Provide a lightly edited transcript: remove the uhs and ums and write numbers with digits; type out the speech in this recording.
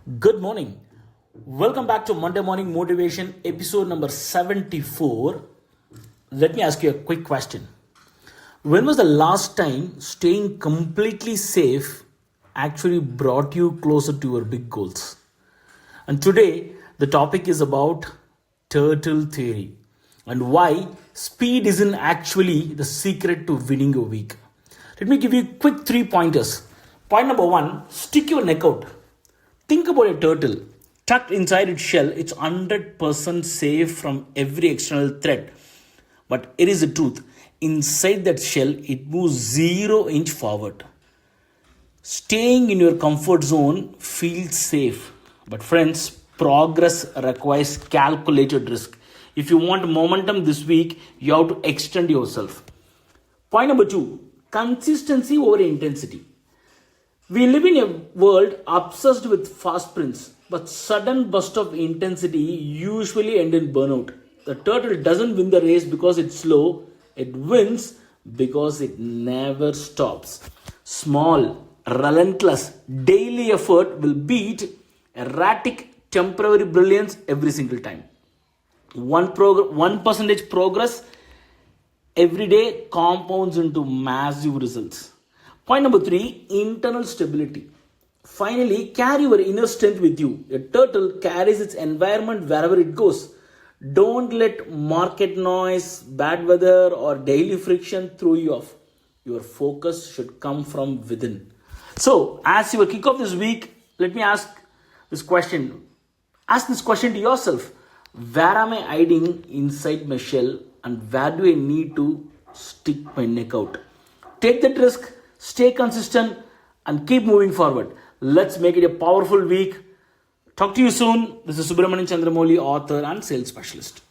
Good morning. Welcome back to Monday Morning Motivation, episode number 74. Let me ask you a quick question. When was the last time staying completely safe actually brought you closer to your big goals? And today, the topic is about turtle theory and why speed isn't actually the secret to winning a week. Let me give you quick 3 pointers. Point number 1, stick your neck out. Think about a turtle. Tucked inside its shell, it's 100% safe from every external threat. But here is the truth. Inside that shell, it moves 0 inch forward. Staying in your comfort zone feels safe. But friends, progress requires calculated risk. If you want momentum this week, you have to extend yourself. Point number 2, consistency over intensity. We live in a world obsessed with fast sprints, but sudden bursts of intensity usually end in burnout. The turtle doesn't win the race because it's slow, it wins because it never stops. Small, relentless, daily effort will beat erratic, temporary brilliance every single time. 1% progress every day compounds into massive results. Point number 3, internal stability. Finally, carry your inner strength with you. A turtle carries its environment wherever it goes. Don't let market noise, bad weather, or daily friction throw you off. Your focus should come from within. So, as you kick off this week, let me ask this question. Ask this question to yourself. Where am I hiding inside my shell, and where do I need to stick my neck out? Take that risk. Stay consistent and keep moving forward. Let's make it a powerful week. Talk to you soon. This is Subramanian Chandramouli, author and sales specialist.